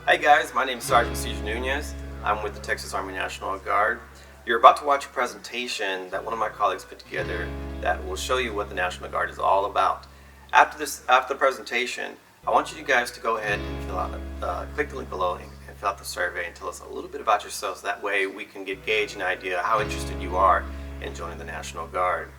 Hey guys, my name is SGT Ceasar Nunez. I'm with the Texas Army National Guard. You're about to watch a presentation that one of my colleagues put together that will show you what the National Guard is all about. After the presentation, I want you guys to go ahead and fill out, click the link below and fill out the survey and tell us a little bit about yourselves. That way we can gauge an idea how interested you are in joining the National Guard.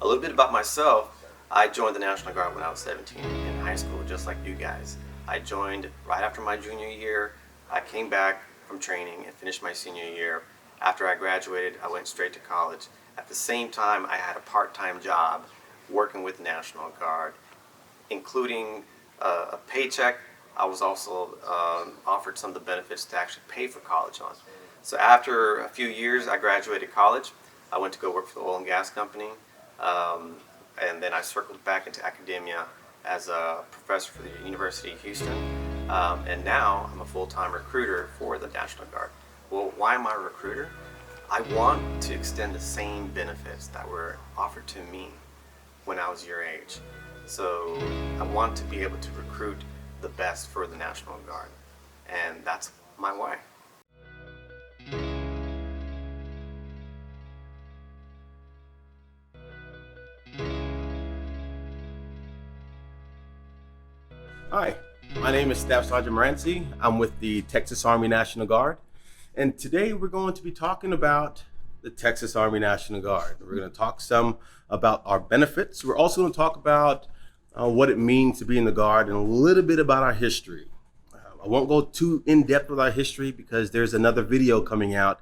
A little bit about myself. I joined the National Guard when I was 17 in high school, just like you guys. I joined right after my junior year. I came back from training and finished my senior year. After I graduated, I went straight to college. At the same time, I had a part-time job working with the National Guard, including a paycheck. I was also offered some of the benefits to actually pay for college on. So after a few years, I graduated college. I went to go work for the oil and gas company. And then I circled back into academia as a professor for the University of Houston. And now I'm a full-time recruiter for the National Guard. Well, why am I a recruiter? I want to extend the same benefits that were offered to me when I was your age. So I want to be able to recruit the best for the National Guard. And that's my why. Hi, my name is Staff Sergeant Morency. I'm with the Texas Army National Guard. And today we're going to be talking about the Texas Army National Guard. We're going to talk some about our benefits. We're also going to talk about what it means to be in the Guard and a little bit about our history. I won't go too in-depth with our history because there's another video coming out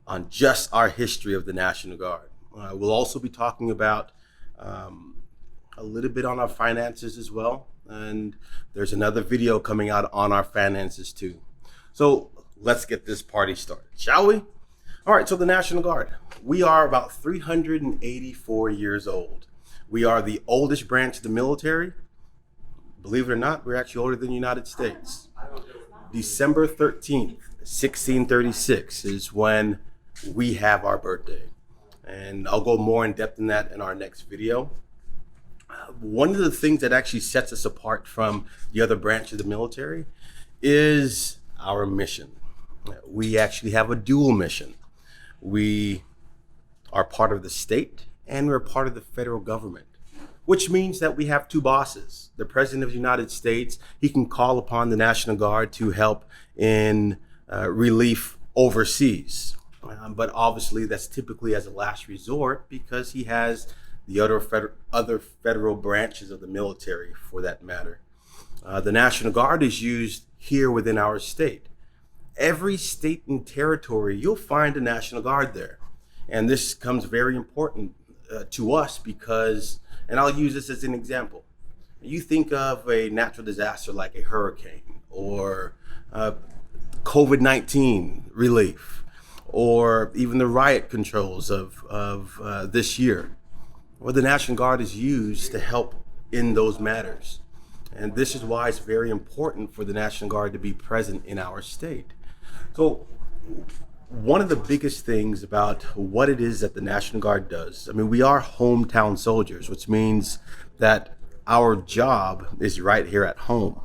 on just our history of the National Guard. We'll also be talking about a little bit on our finances as well. And there's another video coming out on our finances too. So let's get this party started, shall we? All right, so the National Guard. We are about 384 years old. We are the oldest branch of the military. Believe it or not, we're actually older than the United States. December 13th, 1636 is when we have our birthday. And I'll go more in depth in that in our next video. One of the things that actually sets us apart from the other branch of the military is our mission. We actually have a dual mission. We are part of the state and we're part of the federal government, which means that we have two bosses. The President of the United States, he can call upon the National Guard to help in relief overseas. But obviously that's typically as a last resort because he has the other federal branches of the military for that matter. The National Guard is used here within our state. Every state and territory, you'll find a National Guard there. And this becomes very important to us because, and I'll use this as an example. You think of a natural disaster like a hurricane or COVID-19 relief, or even the riot controls of this year. Well, the National Guard is used to help in those matters. And this is why it's very important for the National Guard to be present in our state. So one of the biggest things about what it is that the National Guard does, we are hometown soldiers, which means that our job is right here at home.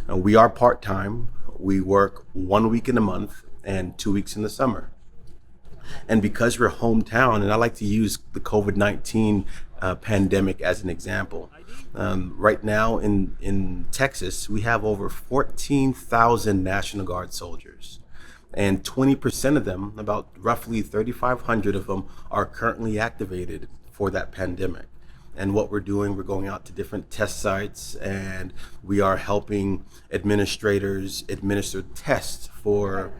We are part-time. We work 1 week in a month and 2 weeks in the summer. And because we're hometown, and I like to use the COVID-19 pandemic as an example. Right now in Texas, we have over 14,000 National Guard soldiers. And 20% of them, about roughly 3,500 of them, are currently activated for that pandemic. And what we're doing, we're going out to different test sites and we are helping administrators administer tests for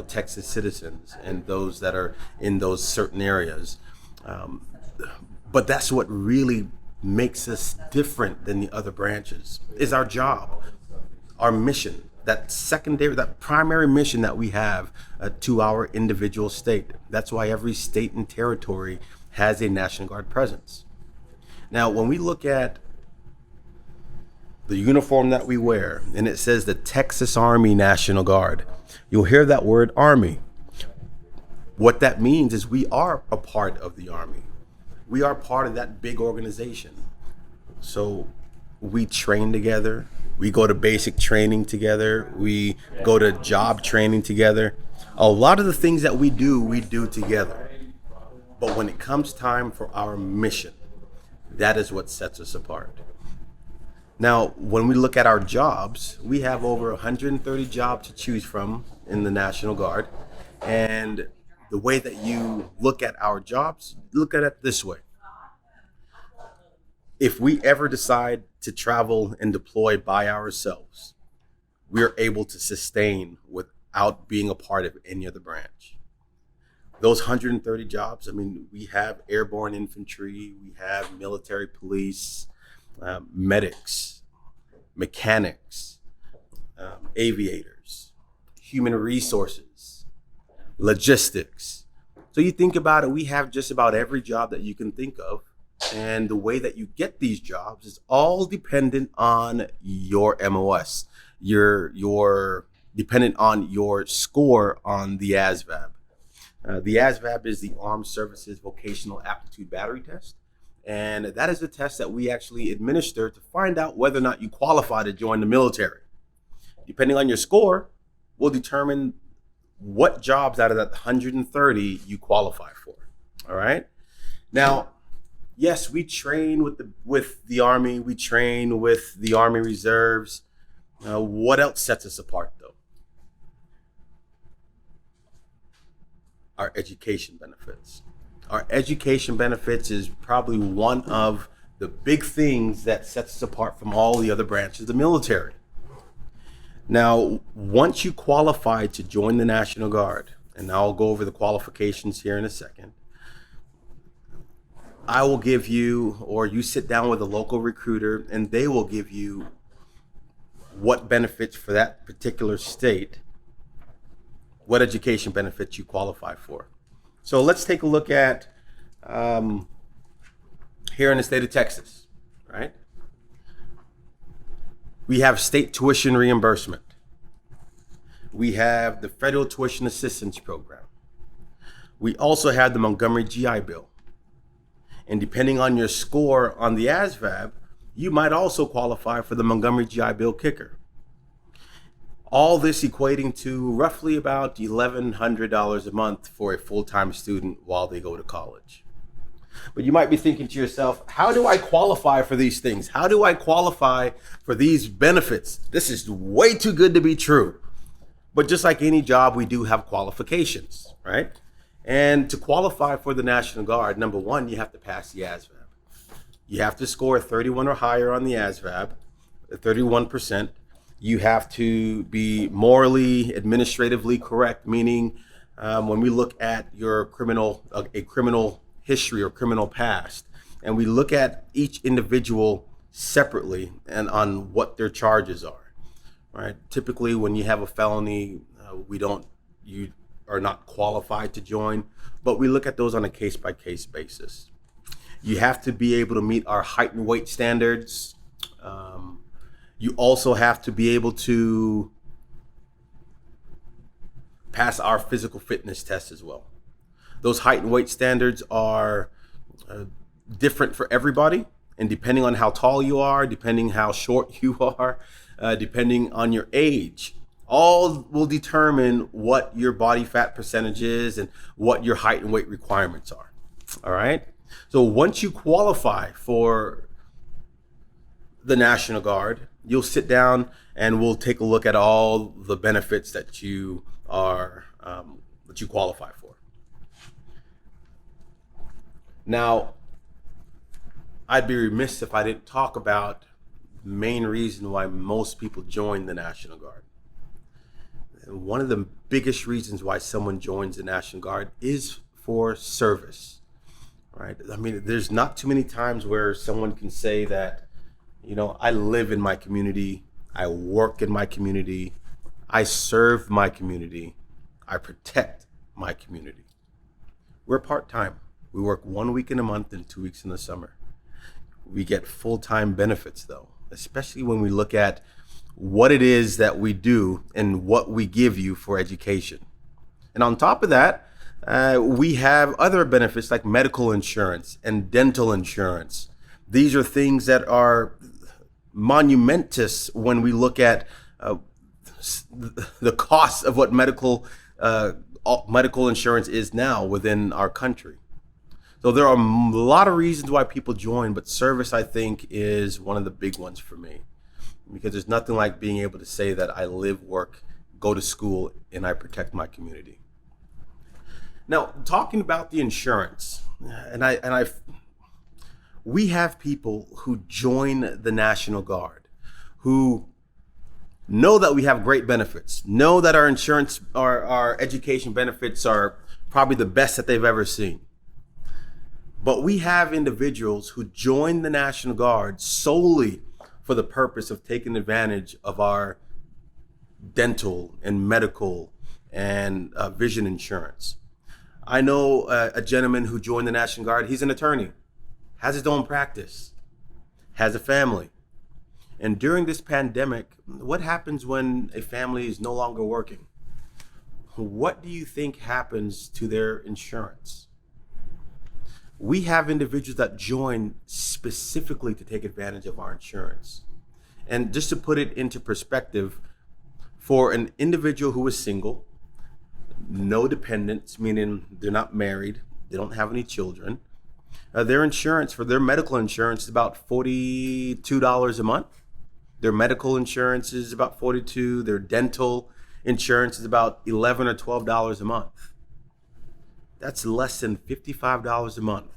Texas citizens and those that are in those certain areas. But that's what really makes us different than the other branches, is our job, our mission, that primary mission that we have to our individual state. That's why every state and territory has a National Guard presence. Now, when we look at the uniform that we wear, and it says the Texas Army National Guard, you'll hear that word Army. What that means is we are a part of the Army. We are part of that big organization. So we train together, We go to basic training together. We go to job training together. A lot of the things that we do together. But when it comes time for our mission, that is what sets us apart. Now, when we look at our jobs, we have over 130 jobs to choose from in the National Guard. And the way that you look at our jobs, look at it this way. If we ever decide to travel and deploy by ourselves, we are able to sustain without being a part of any other branch. Those 130 jobs, I mean, we have airborne infantry, we have military police, medics, mechanics, aviators, human resources, logistics. So you think about it, we have just about every job that you can think of. And the way that you get these jobs is all dependent on your MOS. You're dependent on your score on the ASVAB. The ASVAB is the Armed Services Vocational Aptitude Battery Test. And that is a test that we actually administer to find out whether or not you qualify to join the military. Depending on your score, will determine what jobs out of that 130 you qualify for. All right. Now, yes, we train with the Army. We train with the Army Reserves. What else sets us apart, though? Our education benefits. Our education benefits is probably one of the big things that sets us apart from all the other branches of the military. Now, once you qualify to join the National Guard, and I'll go over the qualifications here in a second, I will give you, or you sit down with a local recruiter, and they will give you what benefits for that particular state, what education benefits you qualify for. So let's take a look at here in the state of Texas, right? We have state tuition reimbursement. We have the federal tuition assistance program. We also have the Montgomery GI Bill. And depending on your score on the ASVAB, you might also qualify for the Montgomery GI Bill kicker. All this equating to roughly about $1,100 a month for a full-time student while they go to college. But you might be thinking to yourself, how do I qualify for these things? How do I qualify for these benefits? This is way too good to be true. But just like any job, we do have qualifications, right? And to qualify for the National Guard, number one, you have to pass the ASVAB. You have to score 31 or higher on the ASVAB, 31%. You have to be morally, administratively correct, meaning when we look at your a criminal history or criminal past, and we look at each individual separately and on what their charges are, right? Typically, when you have a felony, you are not qualified to join, but we look at those on a case-by-case basis. You have to be able to meet our height and weight standards. You also have to be able to pass our physical fitness test as well. Those height and weight standards are different for everybody, and depending on how tall you are, depending how short you are, depending on your age, all will determine what your body fat percentage is and what your height and weight requirements are. All right. So once you qualify for the National Guard, you'll sit down and we'll take a look at all the benefits that you qualify for. Now, I'd be remiss if I didn't talk about the main reason why most people join the National Guard. And one of the biggest reasons why someone joins the National Guard is for service, right? I mean, there's not too many times where someone can say that, I live in my community, I work in my community, I serve my community, I protect my community. We're part-time. We work 1 week in a month and 2 weeks in the summer. We get full-time benefits though, especially when we look at what it is that we do and what we give you for education. And on top of that, we have other benefits like medical insurance and dental insurance. These are things that are monumentous when we look at the cost of what medical insurance is now within our country. So there are a lot of reasons why people join, but service, I think, is one of the big ones for me, because there's nothing like being able to say that I live, work, go to school, and I protect my community. Now, talking about the insurance, we have people who join the National Guard who know that we have great benefits, know that our insurance, our education benefits are probably the best that they've ever seen. But we have individuals who join the National Guard solely for the purpose of taking advantage of our dental and medical and vision insurance. I know a gentleman who joined the National Guard. He's an attorney, has his own practice, has a family. And during this pandemic, what happens when a family is no longer working? What do you think happens to their insurance? We have individuals that join specifically to take advantage of our insurance. And just to put it into perspective, for an individual who is single, no dependents, meaning they're not married, they don't have any children, their insurance, for their medical insurance, is about $42 a month. Their medical insurance is about $42. Their dental insurance is about $11 or $12 a month. That's less than $55 a month.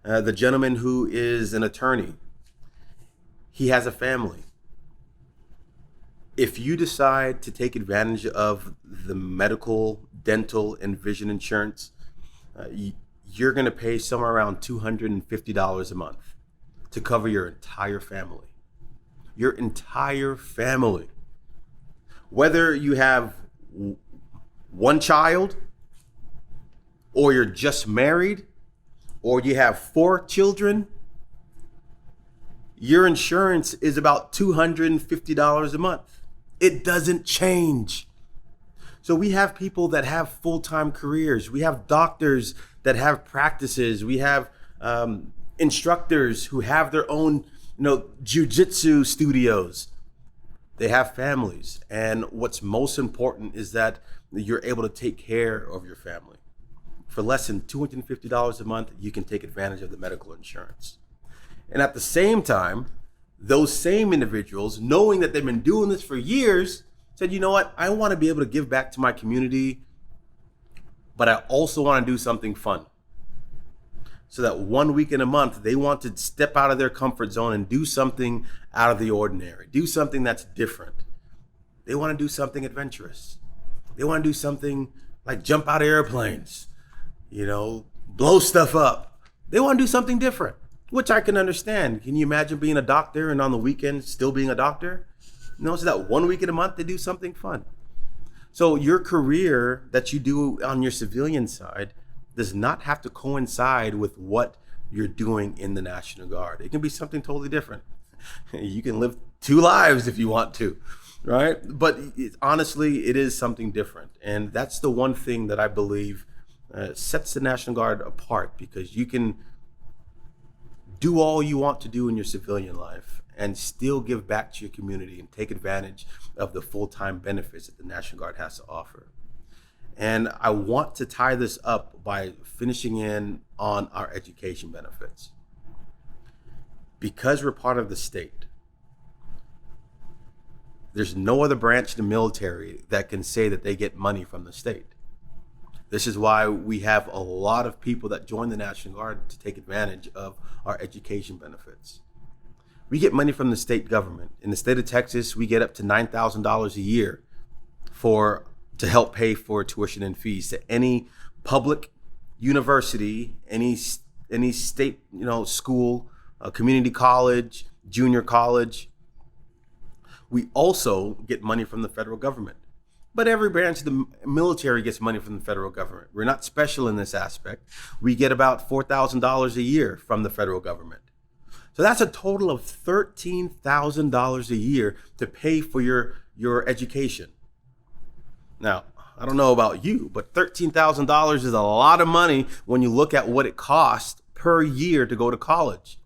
The gentleman who is an attorney, he has a family. If you decide to take advantage of the medical, dental, and vision insurance, you're going to pay somewhere around $250 a month to cover your entire family. Your entire family. Whether you have one child, or you're just married, or you have 4 children, your insurance is about $250 a month. It doesn't change. So we have people that have full-time careers. We have doctors that have practices. We have instructors who have their own, jiu-jitsu studios. They have families. And what's most important is that you're able to take care of your family. For less than $250 a month, you can take advantage of the medical insurance. And at the same time, those same individuals, knowing that they've been doing this for years, said, you know what, I want to be able to give back to my community, but I also want to do something fun. So that 1 week in a month, they want to step out of their comfort zone and do something out of the ordinary, do something that's different. They want to do something adventurous. They want to do something like jump out of airplanes, blow stuff up. They want to do something different, which I can understand. Can you imagine being a doctor and on the weekend still being a doctor? So that 1 week in a month, they do something fun. So your career that you do on your civilian side does not have to coincide with what you're doing in the National Guard. It can be something totally different. You can live 2 lives if you want to, right? But honestly, it is something different. And that's the one thing that I believe sets the National Guard apart, because you can do all you want to do in your civilian life and still give back to your community and take advantage of the full-time benefits that the National Guard has to offer. And I want to tie this up by finishing in on our education benefits. Because we're part of the state, there's no other branch of the military that can say that they get money from the state. This is why we have a lot of people that join the National Guard to take advantage of our education benefits. We get money from the state government. In the state of Texas, we get up to $9,000 a year to help pay for tuition and fees to any public university, any state, school, community college, junior college. We also get money from the federal government. But every branch of the military gets money from the federal government. We're not special in this aspect. We get about $4,000 a year from the federal government. So that's a total of $13,000 a year to pay for your education. Now, I don't know about you, but $13,000 is a lot of money when you look at what it costs per year to go to college.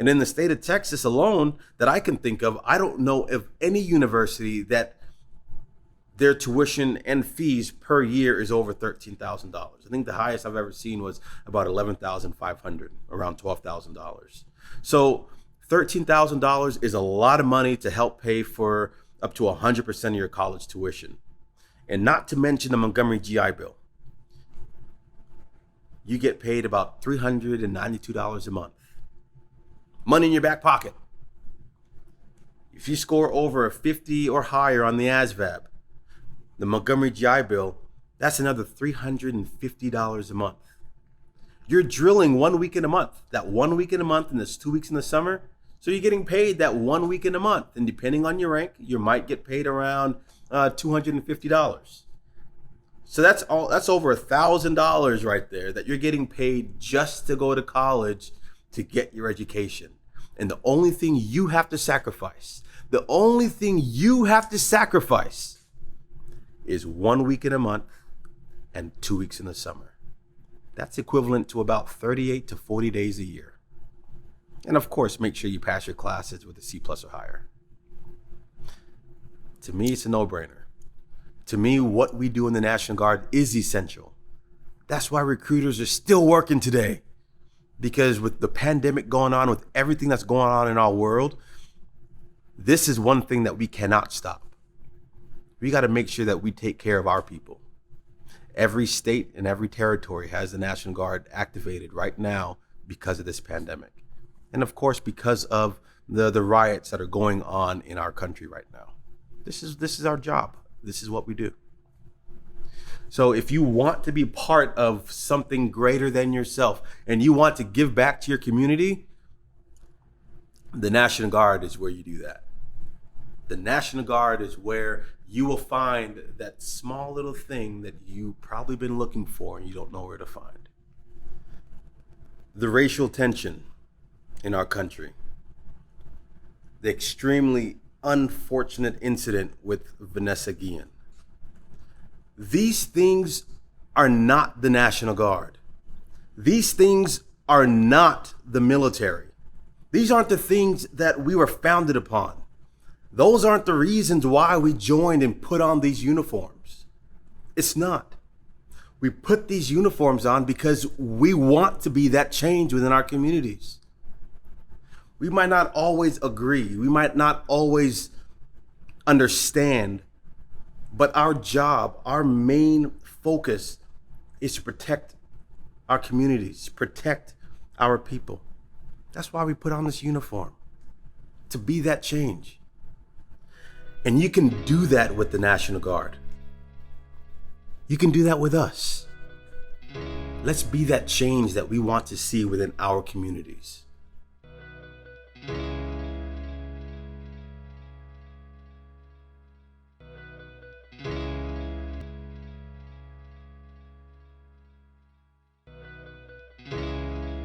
And in the state of Texas alone that I can think of, I don't know of any university that their tuition and fees per year is over $13,000. I think the highest I've ever seen was about $11,500, around $12,000. So $13,000 is a lot of money to help pay for up to 100% of your college tuition. And not to mention the Montgomery GI Bill. You get paid about $392 a month. Money in your back pocket. If you score over a 50 or higher on the ASVAB, the Montgomery GI Bill, that's another $350 a month. You're drilling 1 week in a month. That 1 week in a month and there's 2 weeks in the summer. So you're getting paid that 1 week in a month. And depending on your rank, you might get paid around $250. So that's over $1,000 right there that you're getting paid just to go to college to get your education. And the only thing you have to sacrifice, is 1 week in a month and 2 weeks in the summer. That's equivalent to about 38 to 40 days a year. And of course, make sure you pass your classes with a C+ or higher. To me, it's a no-brainer. To me, what we do in the National Guard is essential. That's why recruiters are still working today. Because with the pandemic going on, with everything that's going on in our world, this is one thing that we cannot stop. We got to make sure that we take care of our people. Every state and every territory has the National Guard activated right now because of this pandemic. And of course, because of the riots that are going on in our country right now. This is our job. This is what we do. So if you want to be part of something greater than yourself and you want to give back to your community, the National Guard is where you do that. The National Guard is where you will find that small little thing that you've probably been looking for and you don't know where to find. The racial tension in our country, the extremely unfortunate incident with Vanessa Guillen. These things are not the National Guard. These things are not the military. These aren't the things that we were founded upon. Those aren't the reasons why we joined and put on these uniforms. It's not. We put these uniforms on because we want to be that change within our communities. We might not always agree. We might not always understand, but our job, our main focus is to protect our communities, protect our people. That's why we put on this uniform, to be that change. And you can do that with the National Guard. You can do that with us. Let's be that change that we want to see within our communities.